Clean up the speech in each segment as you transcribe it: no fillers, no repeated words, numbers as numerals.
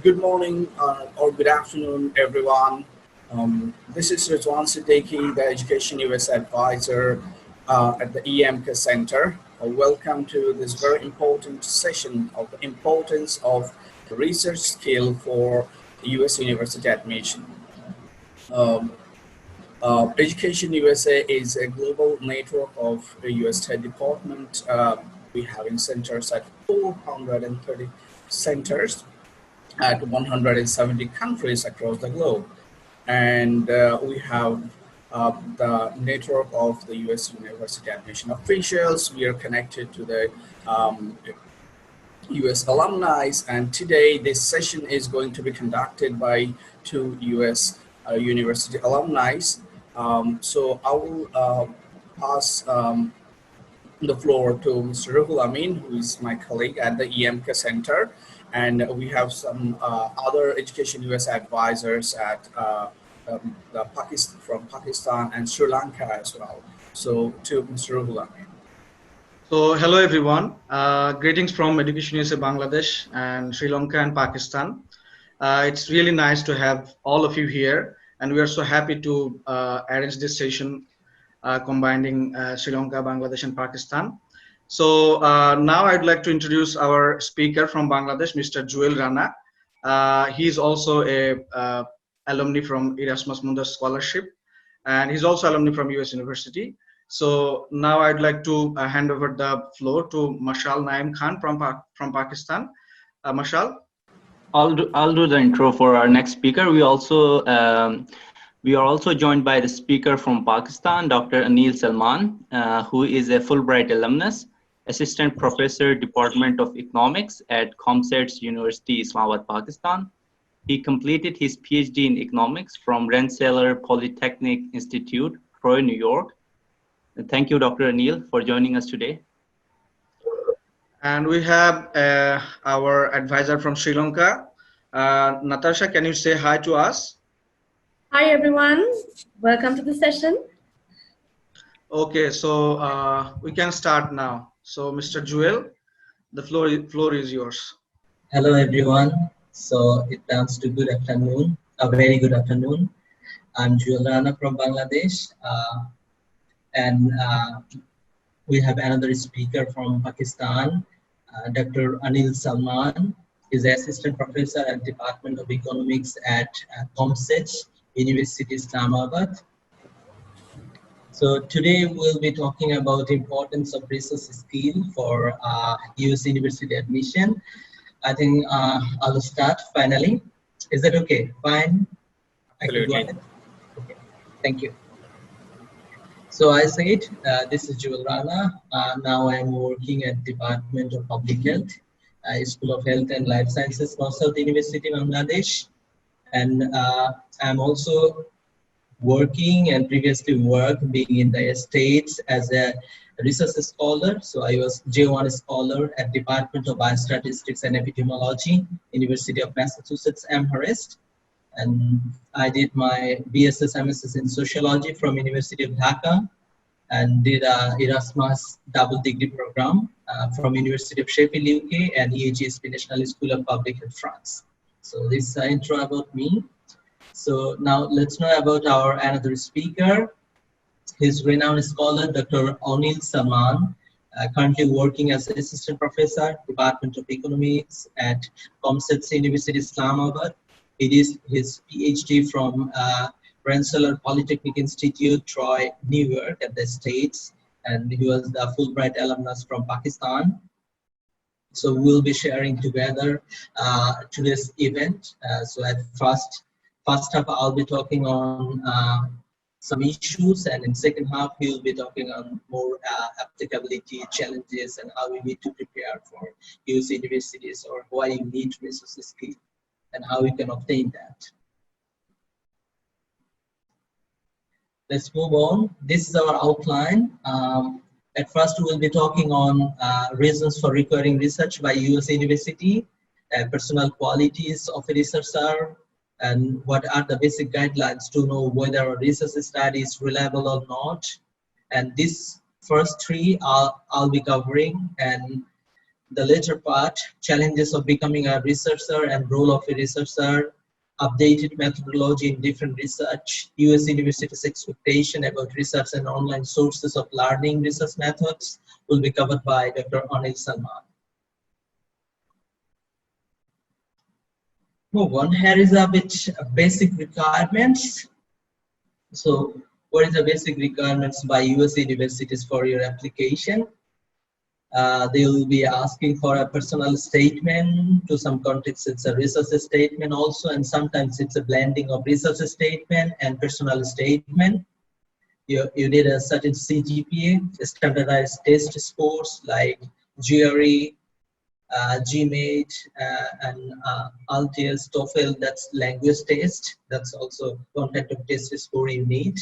Good morning or good afternoon, everyone. This is Rizwan Siddiqui, the Education US Advisor at the EMK Center. Welcome to this very important session of the importance of research skill for US university admission. Um, Education USA is a global network of the US State Department. We have in centers at 430 centers at 170 countries across the globe. And we have the network of the US University Admission Officials. We are connected to the US alumni, and today this session is going to be conducted by two US university alumni. So I will pass the floor to Mr. Ruhul Amin, who is my colleague at the EMK Center. And we have some other Education US advisors at from Pakistan and Sri Lanka as well. So to Mr. Ruhul Amin. So hello everyone, greetings from Education USA Bangladesh and Sri Lanka and Pakistan. It's really nice to have all of you here, and we are so happy to arrange this session combining Sri Lanka, Bangladesh and Pakistan. So now I'd like to introduce our speaker from Bangladesh, Mr. Juwel Rana. He is also a alumni from Erasmus Mundus Scholarship, and he's also alumni from US University. So now I'd like to hand over the floor to Mashal Naim Khan from Pakistan. Mashal. I'll do the intro for our next speaker. We are also joined by the speaker from Pakistan, Dr. Aneel Salman, who is a Fulbright alumnus, assistant professor, Department of Economics at ComStats University, Islamabad, Pakistan. He completed his PhD in economics from Rensselaer Polytechnic Institute, Troy, New York. And thank you, Dr. Aneel, for joining us today. And we have our advisor from Sri Lanka. Natasha, can you say hi to us? Hi, everyone. Welcome to the session. Okay, so we can start now. So, Mr. Juwel, the floor is yours. Hello, everyone. So it comes to good afternoon, a very good afternoon. I'm Juwel Rana from Bangladesh, and we have another speaker from Pakistan, Dr. Aneel Salman. He's an assistant professor at Department of Economics at ComStats University, Islamabad. So today we'll be talking about the importance of research skill for US university admission. I think I'll start finally. Is that okay? Fine? Absolutely. Okay. Thank you. So I said, this is Juwel Rana. Now I'm working at Department of Public Health, School of Health and Life Sciences, South University, Bangladesh. And I'm also working and previously worked being in the States as a research scholar. So I was J1 scholar at Department of Biostatistics and Epidemiology, University of Massachusetts, Amherst. And I did my BSS MSS in Sociology from University of Dhaka and did a Erasmus double degree program from University of Sheffield, UK and EAGSP National School of Public Health, France. So this intro about me. So now let's know about our another speaker. He's renowned scholar, Dr. Aneel Salman, currently working as assistant professor, Department of Economics at ComStats University, Islamabad. It is his PhD from Rensselaer Polytechnic Institute, Troy, New York, at the States, and he was the Fulbright alumnus from Pakistan. So we'll be sharing together today's event. So at first half, I'll be talking on some issues, and in second half, we'll be talking on more applicability challenges and how we need to prepare for US universities, or why you need research skill and how you can obtain that. Let's move on. This is our outline. At first, we'll be talking on reasons for requiring research by US university, personal qualities of a researcher, and what are the basic guidelines to know whether a research study is reliable or not. And these first three I'll be covering, and the later part, challenges of becoming a researcher and role of a researcher, updated methodology in different research, US universities' expectation about research and online sources of learning research methods will be covered by Dr. Aneel Salman. Move on. Here is a bit basic requirements. So what is the basic requirements by US universities for your application? They will be asking for a personal statement. To some contexts, it's a research statement also, and sometimes it's a blending of research statement and personal statement. You need a certain CGPA, standardized test scores like GRE, GMAT, and ALTS, TOEFL, that's language test. That's also content of test score you need,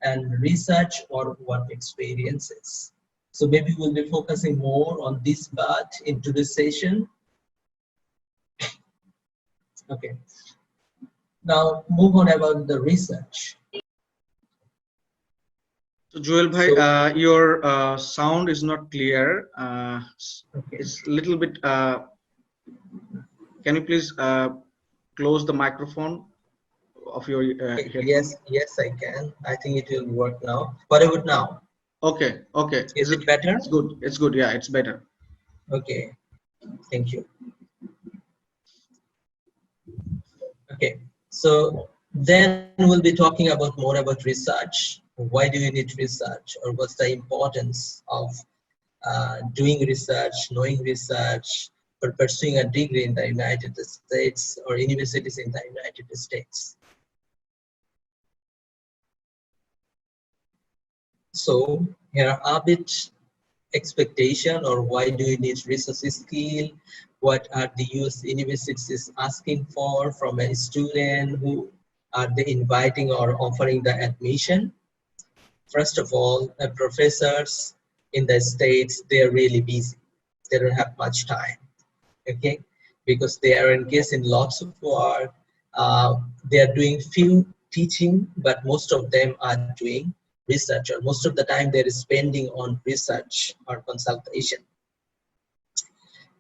and research or work experiences. So maybe we'll be focusing more on this part in today's session. Okay. Now move on about the research. So Juwel bhai, your sound is not clear. Okay. It's a little bit. Can you please close the microphone of your Yes, I can. I think it will work now. What about now? Okay. Is it better? It's good. It's good. Yeah, it's better. Okay. Thank you. Okay. So then we'll be talking about more about research. Why do you need research, or what's the importance of doing research, knowing research, or pursuing a degree in the United States or universities in the United States. So here are a bit expectation, or why do you need research skill? What are the US universities asking for from a student? Who are they inviting or offering the admission? First of all, professors in the States, they're really busy. They don't have much time, okay? Because they are engaged in lots of work. They are doing few teaching, but most of them are doing research, or most of the time they're spending on research or consultation.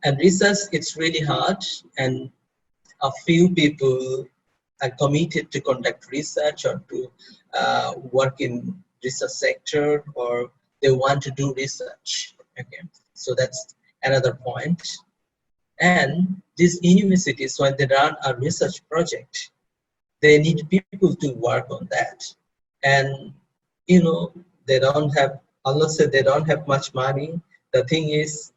And research, it's really hard, and a few people are committed to conduct research or to work in research sector, or they want to do research. Okay, so that's another point. And these universities, when they run a research project, they need people to work on that. And you know, they don't have, unless they don't have much money. The thing is,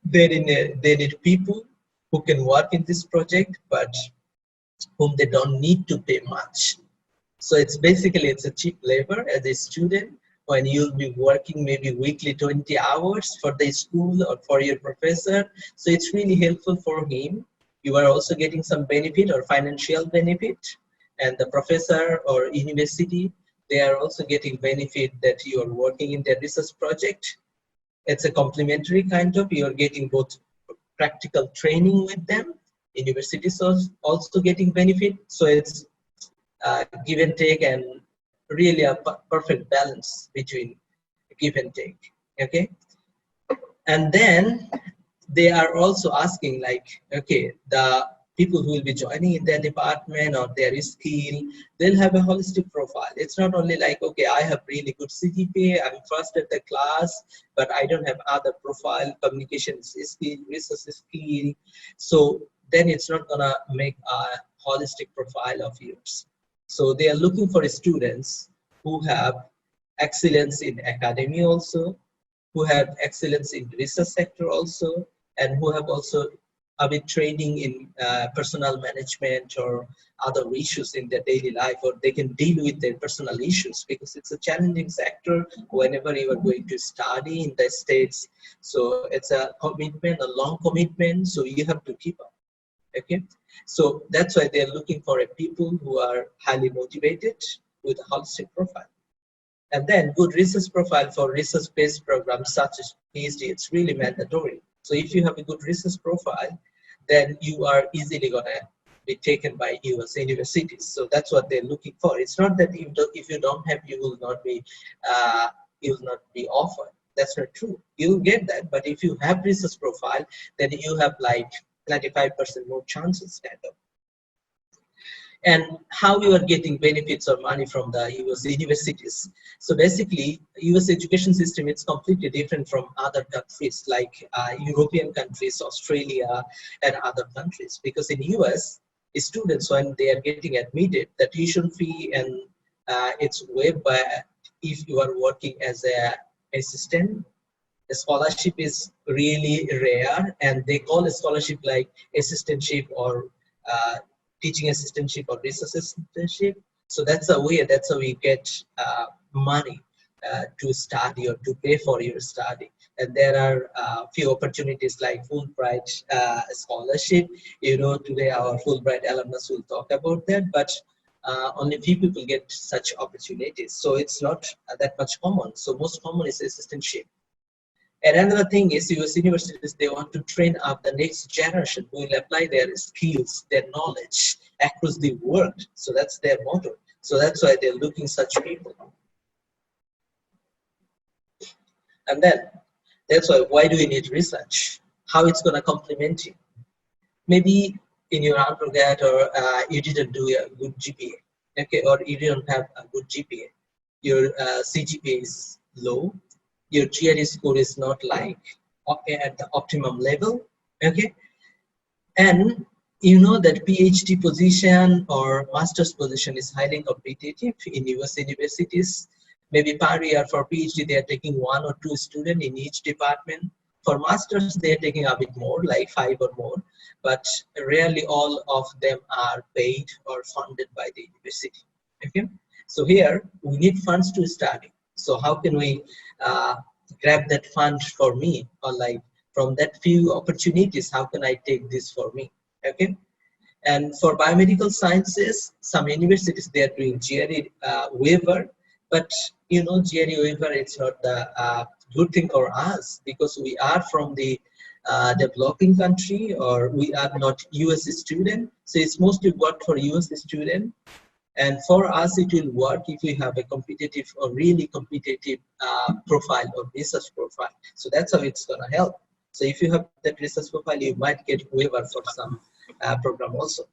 they need people who can work in this project, but whom they don't need to pay much. So it's basically, it's a cheap labor as a student, when you'll be working maybe weekly 20 hours for the school or for your professor. So it's really helpful for him. You are also getting some benefit or financial benefit, and the professor or university, they are also getting benefit that you are working in their research project. It's a complementary kind of, you're getting both practical training with them. Universities are also getting benefit. So it's give and take, and really a perfect balance between give and take, okay? And then they are also asking, like, okay, the people who will be joining in their department or their skill, they'll have a holistic profile. It's not only like, okay, I have really good CGPA, I'm first at the class, but I don't have other profile, communication skill, research skill. So then it's not gonna make a holistic profile of yours. So they are looking for students who have excellence in academia also, who have excellence in research sector also, and who have also a bit training in personal management or other issues in their daily life, or they can deal with their personal issues, because it's a challenging sector whenever you are going to study in the States. So it's a commitment, a long commitment, so you have to keep up. Okay, so that's why they're looking for a people who are highly motivated with a holistic profile. And then good research profile for research-based programs such as PhD, it's really mandatory. So if you have a good research profile, then you are easily gonna be taken by US universities. So that's what they're looking for. It's not that if you don't have, you will not be offered. That's not true. You get that, but if you have research profile, then you have like 95% more chances kind of. And how you are getting benefits or money from the US universities. So basically, US education system is completely different from other countries like European countries, Australia, and other countries. Because in US, students, when they are getting admitted, the tuition fee and it's waived by if you are working as a assistant. The scholarship is really rare, and they call a scholarship like assistantship or teaching assistantship or research assistantship. So that's a way, that's how we get money to study or to pay for your study. And there are few opportunities like Fulbright scholarship. You know, today our Fulbright alumnus will talk about that, but only few people get such opportunities. So it's not that much common. So most common is assistantship. And another thing is US universities, they want to train up the next generation who will apply their skills, their knowledge across the world. So that's their motto. So that's why they're looking such people. And then that's why do we need research? How it's going to complement you? Maybe in your undergrad or you didn't do a good GPA, okay, or you didn't have a good GPA. Your CGPA is low. Your GRE score is not like at the optimum level, okay? And you know that PhD position or master's position is highly competitive in US universities. Maybe per year for PhD, they are taking 1 or 2 students in each department. For masters, they are taking a bit more, like 5 or more, but rarely all of them are paid or funded by the university, okay? So here, we need funds to study. So how can we grab that fund for me, or like from that few opportunities, how can I take this for me, okay? And for biomedical sciences, some universities, they are doing GRE waiver, but you know, GRE waiver, it's not the good thing for us because we are from the developing country, or we are not US student. So it's mostly work for US student. And for us, it will work if we have a competitive or really competitive profile or research profile. So that's how it's going to help. So if you have that research profile, you might get waiver for some program also.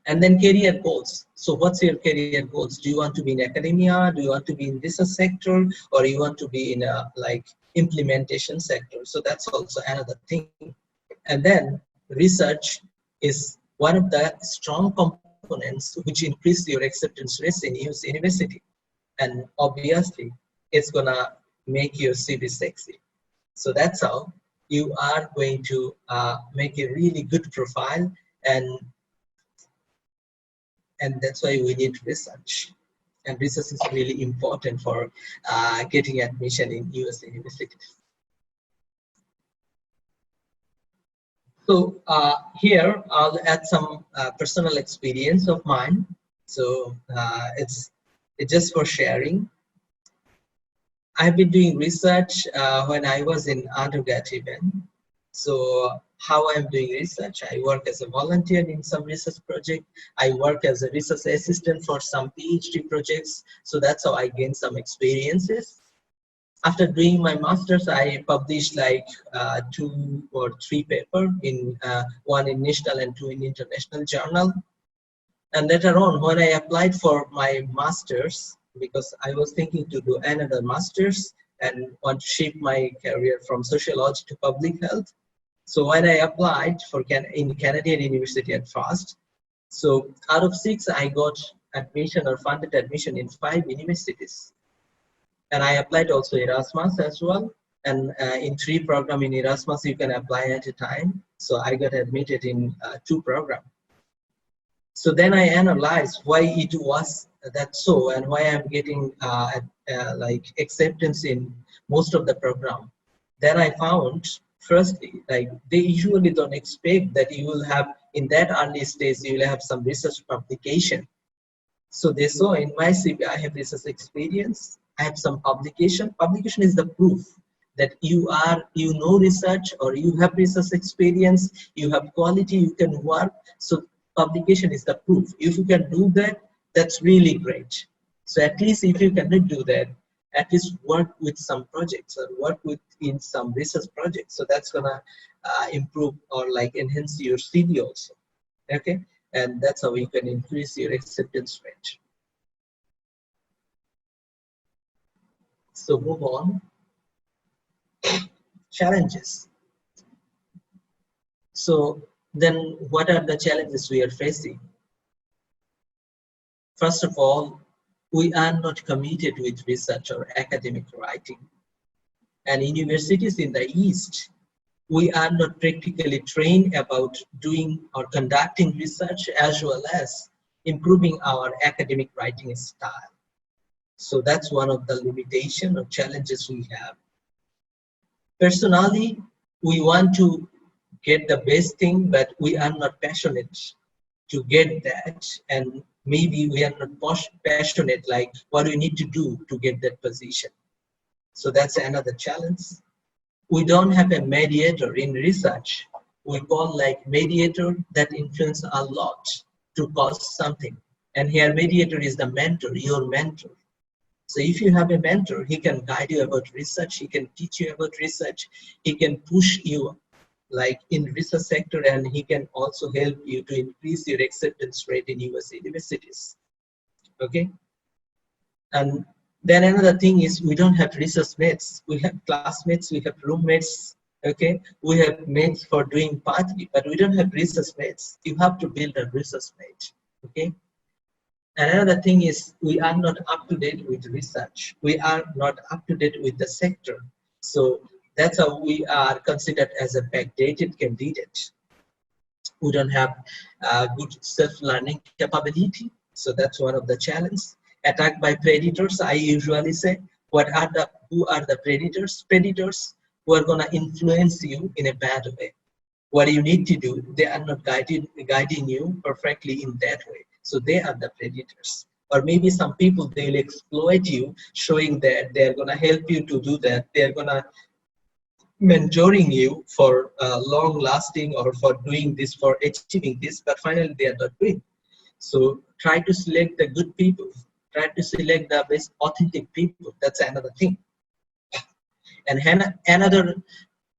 And then career goals. So what's your career goals? Do you want to be in academia? Do you want to be in research sector? Or you want to be in a like implementation sector? So that's also another thing. And then research is one of the strong components which increase your acceptance rate in US university. And obviously, it's gonna make your CV sexy. So that's how you are going to make a really good profile, and that's why we need research. And research is really important for getting admission in US universities. So here I'll add some personal experience of mine. So it's just for sharing. I've been doing research when I was in undergrad even. So how I'm doing research, I work as a volunteer in some research project. I work as a research assistant for some PhD projects. So that's how I gained some experiences. After doing my master's, I published like 2 or 3 papers in 1 in national and 2 in international journal. And later on, when I applied for my master's, because I was thinking to do another master's and want to shape my career from sociology to public health. So when I applied for in Canadian University at first, so out of 6, I got admission or funded admission in 5 universities. And I applied also Erasmus as well. And in 3 programs in Erasmus, you can apply at a time. So I got admitted in 2 programs. So then I analyzed why it was that so, and why I'm getting like acceptance in most of the program. Then I found, firstly, like they usually don't expect that you will have, in that early stage, you will have some research publication. So they saw in my CV, I have research experience, I have some publication. Publication is the proof that you know research, or you have research experience, you have quality, you can work. So publication is the proof. If you can do that, that's really great. So at least if you cannot do that, at least work with some projects or work with in some research projects. So that's gonna improve or like enhance your CV also. Okay, and that's how you can increase your acceptance rate. So move on. Challenges. So then what are the challenges we are facing? First of all, we are not committed with research or academic writing. And in universities in the East, we are not practically trained about doing or conducting research as well as improving our academic writing style. So that's one of the limitations or challenges we have. Personally, we want to get the best thing, but we are not passionate to get that, and maybe we are not passionate like what we need to do to get that position. So that's another challenge. We don't have a mediator in research. We call like mediator that influence a lot to cause something. And here mediator is the mentor, your mentor. So if you have a mentor, he can guide you about research, he can teach you about research, he can push you like in research sector, and he can also help you to increase your acceptance rate in US universities. Okay. And then another thing is we don't have research mates. We have classmates, we have roommates, okay? We have mates for doing party, but we don't have research mates. You have to build a research mate, okay? And another thing is we are not up to date with research. We are not up to date with the sector. So that's how we are considered as a backdated candidate. We don't have good self-learning capability. So that's one of the challenges. Attacked by predators, I usually say, who are the predators? Predators who are gonna influence you in a bad way. What do you need to do? They are not guiding you perfectly in that way. So they are the predators. Or maybe some people, they'll exploit you, showing that they're gonna help you to do that. They're gonna mentoring you for long lasting or for doing this, for achieving this, but finally they are not doing. So try to select the good people. Try to select the best authentic people. That's another thing. And another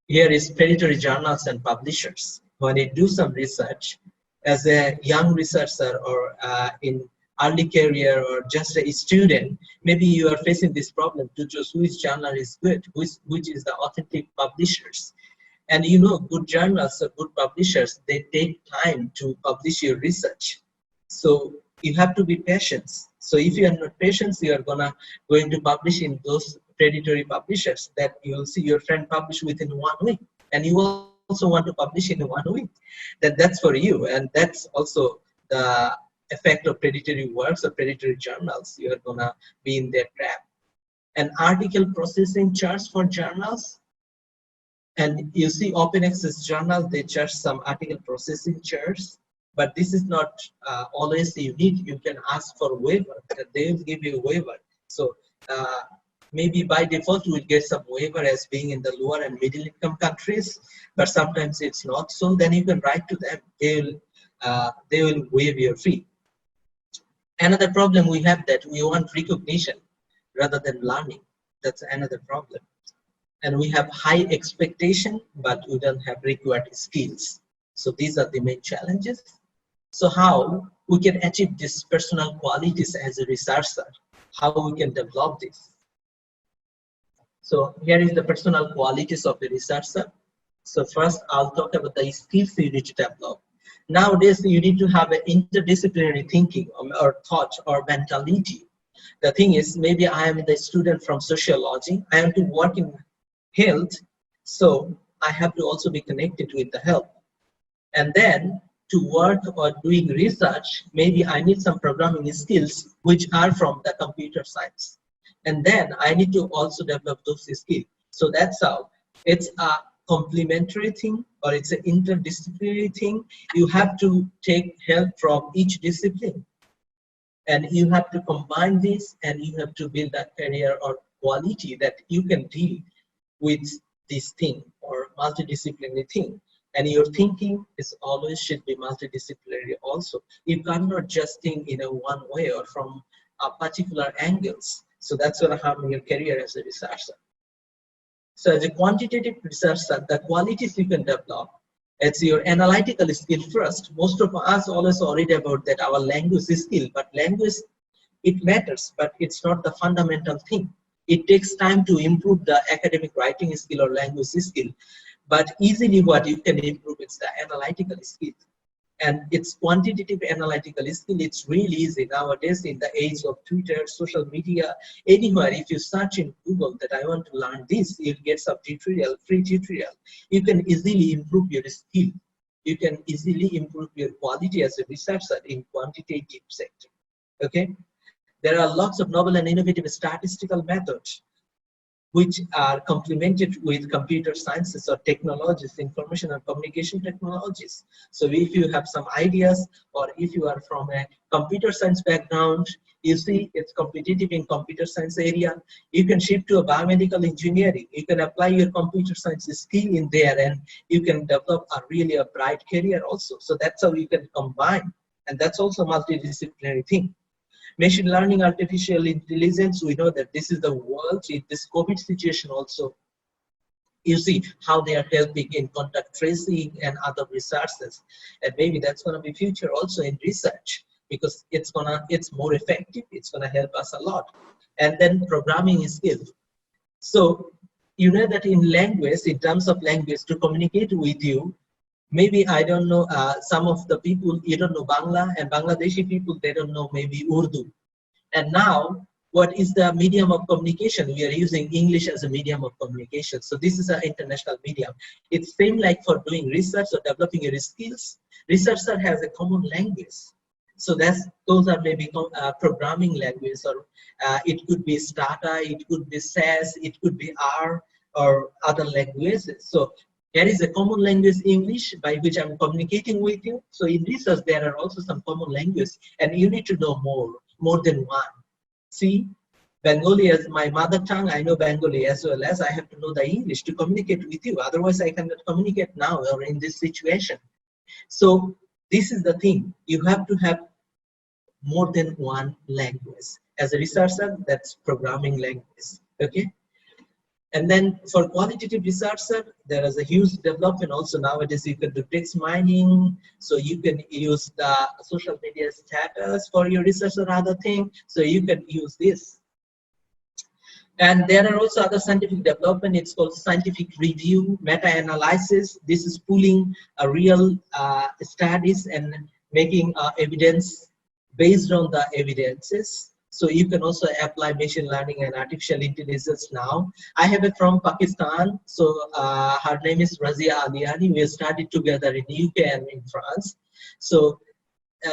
here is predatory journals and publishers. When you do some research, as a young researcher or in early career or just a student, maybe you are facing this problem to choose which journal is good, which is the authentic publishers. And you know, good journals or good publishers, they take time to publish your research. So you have to be patient. So if you are not patient, you are going to publish in those predatory publishers that you will see your friend publish within 1 week, and you also want to publish in 1 week. That's for you, and that's also the effect of predatory works or predatory journals. You are gonna be in their trap. An article processing charge for journals, and you see open access journals, they charge some article processing charge. But this is not always unique. You can ask for waiver, they will give you a waiver. So maybe by default you will get some waiver as being in the lower and middle income countries, but sometimes it's not so. Then you can write to them, they will waive your fee. Another problem we have that we want recognition rather than learning. That's another problem. And we have high expectation, but we don't have required skills. So these are the main challenges. So how we can achieve these personal qualities as a researcher, how we can develop this. So here is the personal qualities of the researcher. So first I'll talk about the skills you need to develop. Nowadays you need to have an interdisciplinary thinking or thought or mentality. The thing is, maybe I am the student from sociology, I am to work in health, so I have to also be connected with the health. And then to work or doing research, maybe I need some programming skills which are from the computer science. And then I need to also develop those skills. So that's how it's a complementary thing, or it's an interdisciplinary thing. You have to take help from each discipline, and you have to combine this, and you have to build a career or quality that you can deal with this thing or multidisciplinary thing. And your thinking is always should be multidisciplinary also. You cannot just think in a one way or from a particular angles. So that's going to harm your career as a researcher. So as a quantitative researcher, the qualities you can develop, it's your analytical skill first. Most of us always worried about that our language skill, but language, it matters, but it's not the fundamental thing. It takes time to improve the academic writing skill or language skill, but easily what you can improve is the analytical skill. And it's quantitative analytical skill. It's really easy nowadays in the age of Twitter, social media, anywhere. If you search in Google that I want to learn this, you'll get some tutorial, free tutorial. You can easily improve your skill. You can easily improve your quality as a researcher in quantitative sector. Okay, there are lots of novel and innovative statistical methods which are complemented with computer sciences or technologies, information and communication technologies. So if you have some ideas, or if you are from a computer science background, you see it's competitive in computer science area, you can shift to a biomedical engineering. You can apply your computer science skill in there, and you can develop a really a bright career also. So that's how you can combine, and that's also multidisciplinary thing. Machine learning, artificial intelligence, we know that this is the world in this COVID situation also. You see how they are helping in contact tracing and other resources. And maybe that's going to be future also in research, because it's more effective, it's going to help us a lot. And then programming skills. So you know that in language, in terms of language, to communicate with you, maybe I don't know, some of the people, you don't know Bangla, and Bangladeshi people, they don't know maybe Urdu. And now, what is the medium of communication? We are using English as a medium of communication. So this is an international medium. It's same like for doing research or developing your skills. Researcher has a common language. So those are maybe programming language, or it could be Stata, it could be SAS, it could be R, or other languages. So there is a common language, English, by which I'm communicating with you. So in research, there are also some common language, and you need to know more than one. See, Bengali as my mother tongue, I know Bengali, as well as I have to know the English to communicate with you. Otherwise, I cannot communicate now or in this situation. So this is the thing. You have to have more than one language. As a researcher, that's programming language. Okay. And then for qualitative researcher, there is a huge development also nowadays. You can do text mining, so you can use the social media status for your research or other thing. So you can use this. And there are also other scientific development. It's called scientific review, meta-analysis. This is pulling a real studies and making evidence based on the evidences. So you can also apply machine learning and artificial intelligence now. I have it from Pakistan. So her name is Razia Aliani. We studied together in UK and in France. So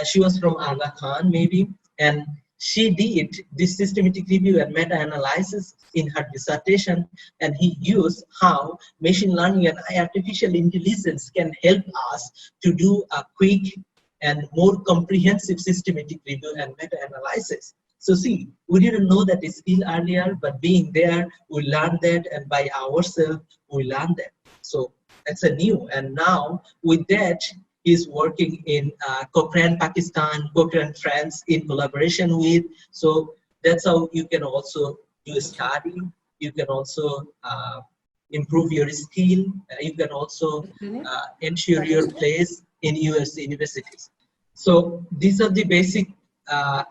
she was from Aga Khan maybe. And she did this systematic review and meta-analysis in her dissertation. And he used how machine learning and artificial intelligence can help us to do a quick and more comprehensive systematic review and meta-analysis. So see, we didn't know that skill earlier, but being there, we learned that, and by ourselves, we learned that. So that's a new, and now with that, he's working in Cochrane, Pakistan, Cochrane, France, in collaboration with. So that's how you can also do a study. You can also improve your skill. You can also ensure your place in US universities. So these are the basic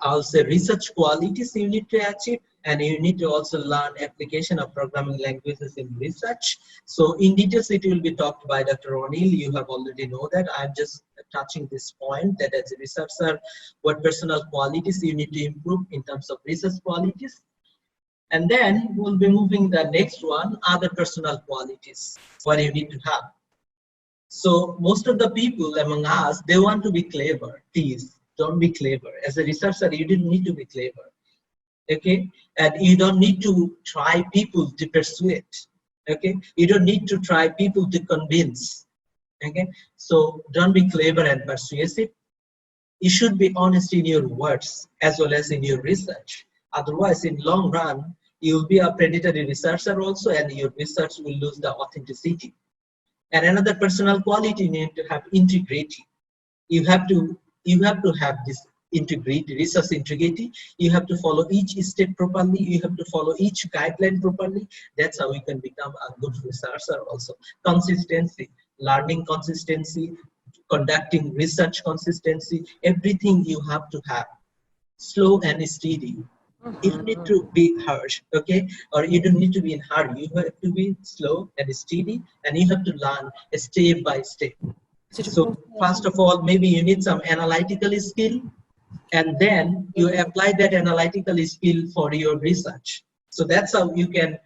also research qualities you need to achieve, and you need to also learn application of programming languages in research. So in details, it will be talked by Dr. Aneel. You have already know that. I'm just touching this point that as a researcher, what personal qualities you need to improve in terms of research qualities. And then we'll be moving the next one, other personal qualities, what you need to have. So most of the people among us, they want to be clever. Please don't be clever. As a researcher, you didn't need to be clever. Okay, and you don't need to try people to persuade. Okay, you don't need to try people to convince. Okay, so don't be clever and persuasive. You should be honest in your words as well as in your research. Otherwise, in long run, you'll be a predatory researcher also, and your research will lose the authenticity. And another personal quality, you need to have integrity. You have to have this integrity, research integrity. You have to follow each step properly. You have to follow each guideline properly. That's how you can become a good researcher also. Consistency, learning consistency, conducting research consistency, everything you have to have. Slow and steady. You don't need to be harsh, okay? Or you don't need to be in hurry. You have to be slow and steady, and you have to learn step by step. So first of all, maybe you need some analytical skill, and then you apply that analytical skill for your research. So that's how you can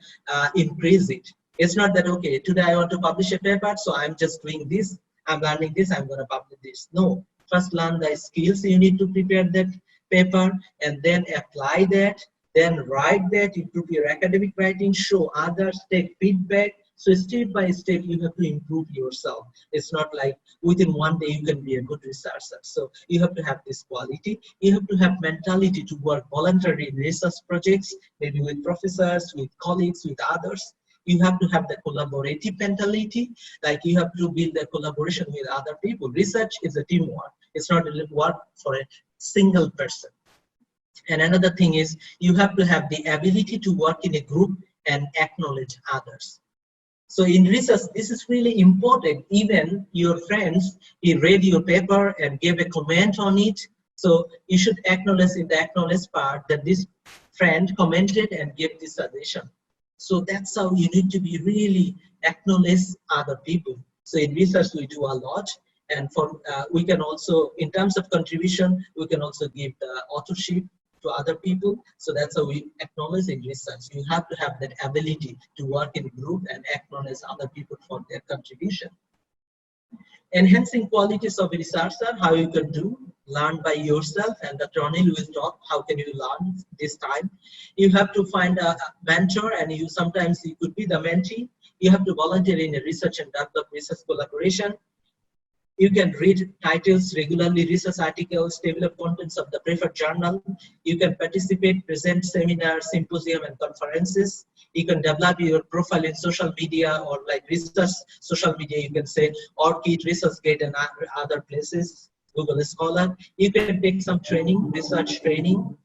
increase it. It's not that, okay, today I want to publish a paper, so I'm just doing this, I'm learning this, I'm going to publish this. No, first learn the skills you need to prepare that paper, and then apply that, then write that, improve your academic writing, show others, take feedback. So step by step, you have to improve yourself. It's not like within one day you can be a good researcher. So you have to have this quality. You have to have mentality to work voluntarily in research projects, maybe with professors, with colleagues, with others. You have to have the collaborative mentality, like you have to build a collaboration with other people. Research is a teamwork. It's not a work for a single person. And another thing is you have to have the ability to work in a group and acknowledge others. So in research, this is really important. Even your friends, he read your paper and gave a comment on it. So you should acknowledge in the acknowledge part that this friend commented and gave this suggestion. So that's how you need to be really acknowledge other people. So in research, we do a lot. And for we can also, in terms of contribution, we can also give the authorship to other people. So that's how we acknowledge in research. You have to have that ability to work in group and acknowledge other people for their contribution. Enhancing qualities of a researcher, how you can do, learn by yourself, and Dr. Aneel will talk, how can you learn this time. You have to find a mentor, and you sometimes you could be the mentee. You have to volunteer in a research and develop research collaboration. You can read titles regularly, research articles, develop contents of the preferred journal. You can participate, present seminars, symposium, and conferences. You can develop your profile in social media or like research social media. You can say ORCID, ResearchGate, and other places, Google Scholar. You can take some training, research training.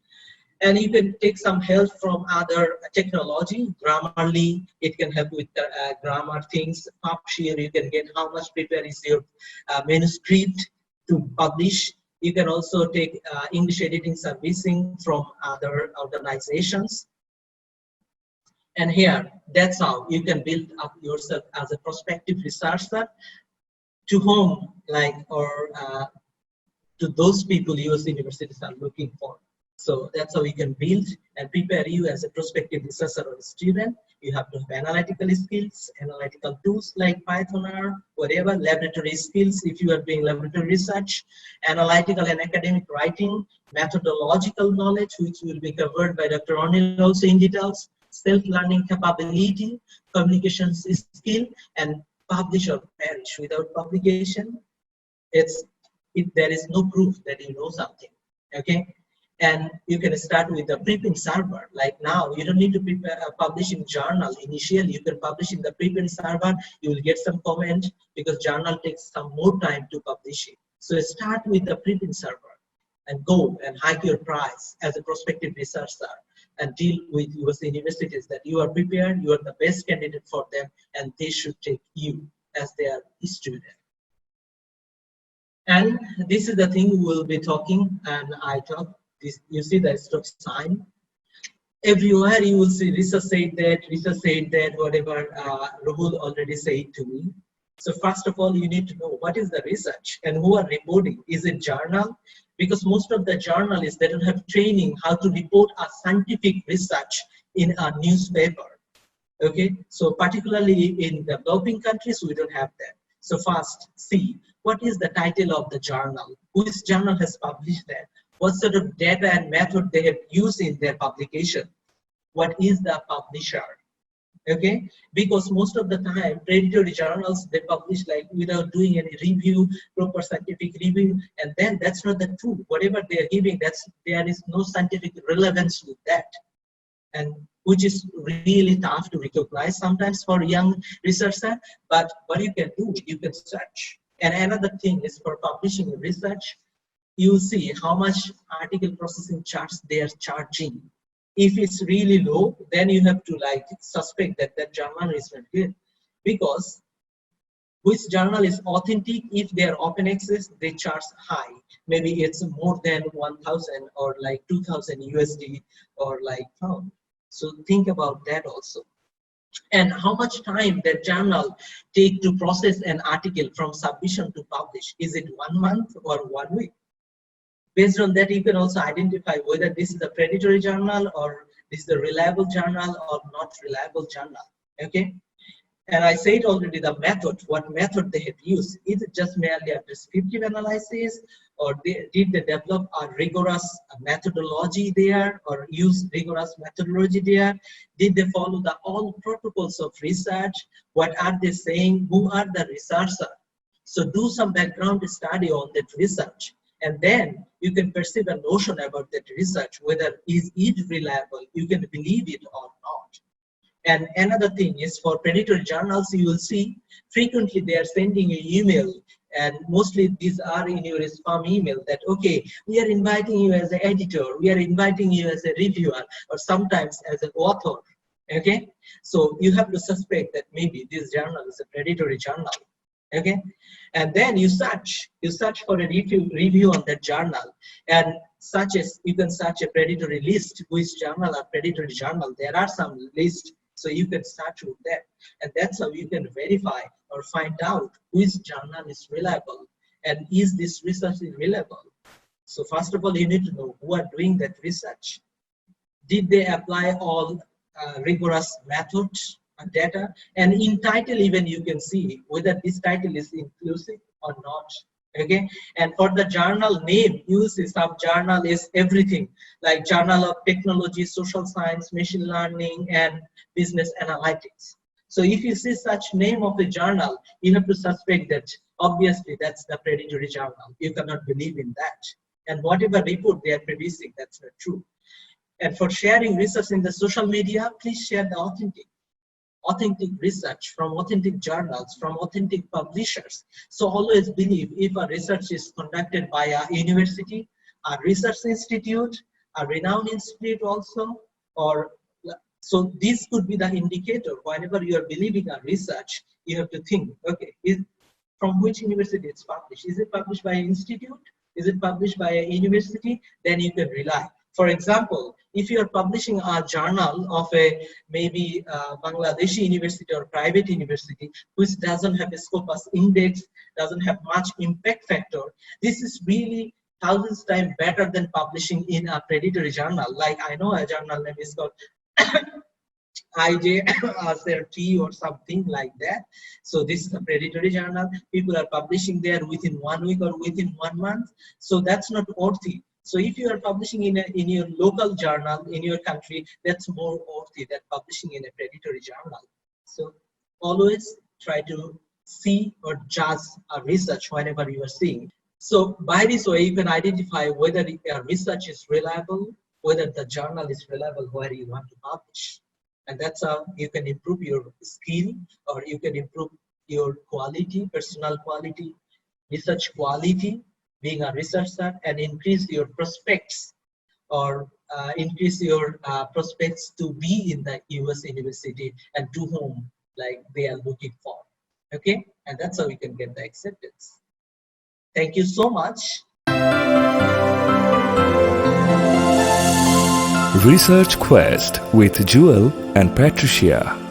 And you can take some help from other technology. Grammarly, it can help with grammar things. PubShare, you can get how much paper is your manuscript to publish. You can also take English editing servicing from other organizations. And here, that's how you can build up yourself as a prospective researcher to whom, like, or to those people US universities are looking for. So that's how we can build and prepare you as a prospective researcher or student. You have to have analytical skills, analytical tools like Python or whatever, laboratory skills if you are doing laboratory research, analytical and academic writing, methodological knowledge, which will be covered by Dr. Aneel also in details, self-learning capability, communications skill, and publish or perish. Without publication, there is no proof that you know something, okay? And you can start with the preprint server. Like now, you don't need to prepare a publishing journal initially. You can publish in the preprint server. You will get some comment because journal takes some more time to publish it. So start with the preprint server and go and hike your price as a prospective researcher and deal with US universities that you are prepared, you are the best candidate for them, and they should take you as their student. And this is the thing we will be talking, and I talk. This, you see the stop sign. Everywhere you will see research said that, whatever Rahul already said to me. So first of all, you need to know what is the research and who are reporting. Is it journal? Because most of the journalists, they don't have training how to report a scientific research in a newspaper. Okay, so particularly in developing countries, we don't have that. So first, see what is the title of the journal, which journal has published that, what sort of data and method they have used in their publication, what is the publisher, okay? Because most of the time, predatory journals, they publish like without doing any review, proper scientific review, and then that's not the truth. Whatever they are giving, there is no scientific relevance with that, and which is really tough to recognize sometimes for young researchers. But what you can do, you can search. And another thing is for publishing research, you see how much article processing charge they are charging. If it's really low, then you have to like suspect that that journal is not good, because which journal is authentic? If they are open access, they charge high. Maybe it's more than 1,000 or like 2,000 USD or like pound. So think about that also. And how much time that journal take to process an article from submission to publish? Is it 1 month or 1 week? Based on that, you can also identify whether this is a predatory journal or this is a reliable journal or not reliable journal. Okay. And I said already the method, what method they have used. Is it just merely a descriptive analysis, or did they develop a rigorous methodology there, or use rigorous methodology there? Did they follow the all protocols of research? What are they saying? Who are the researchers? So do some background study on that research, and then you can perceive a notion about that research, whether is it reliable, you can believe it or not. And another thing is, for predatory journals, you will see frequently they are sending an email, and mostly these are in your spam email that, okay, we are inviting you as an editor, we are inviting you as a reviewer, or sometimes as an author. Okay, so you have to suspect that maybe this journal is a predatory journal. Okay, and then you search for a review on that journal, and such as you can search a predatory list, which journal are predatory journal. There are some lists. So you can start with that, and that's how you can verify or find out which journal is reliable and is this research reliable. So first of all, you need to know who are doing that research. Did they apply all rigorous methods and data? And in title even you can see whether this title is inclusive or not. Okay, and for the journal name, you see some journal is everything, like Journal of Technology, Social Science, Machine Learning, and Business Analytics. So if you see such name of the journal, you have to suspect that obviously that's the predatory journal. You cannot believe in that. And whatever report they are producing, that's not true. And for sharing research in the social media, please share the authentic research from authentic journals, from authentic publishers. So always believe if a research is conducted by a university, a research institute, a renowned institute also, or so this could be the indicator. Whenever you are believing a research, you have to think, okay, from which university it's published? Is it published by an institute? Is it published by a university? Then you can rely. For example, if you are publishing a journal of a maybe Bangladeshi university or private university, which doesn't have a Scopus index, doesn't have much impact factor, this is really thousands times better than publishing in a predatory journal. Like I know a journal name is called IJSRT or something like that. So this is a predatory journal. People are publishing there within 1 week or within 1 month. So that's not worthy. So if you are publishing in your local journal in your country, that's more worthy than publishing in a predatory journal. So always try to see or judge a research whenever you are seeing. So by this way, you can identify whether your research is reliable, whether the journal is reliable where you want to publish. And that's how you can improve your skill, or you can improve your quality, personal quality, research quality, being a researcher, and increase your prospects, or increase your prospects to be in the US university and to whom like they are looking for. Okay, and that's how we can get the acceptance. Thank you so much. Research Quest with Juwel and Patricia.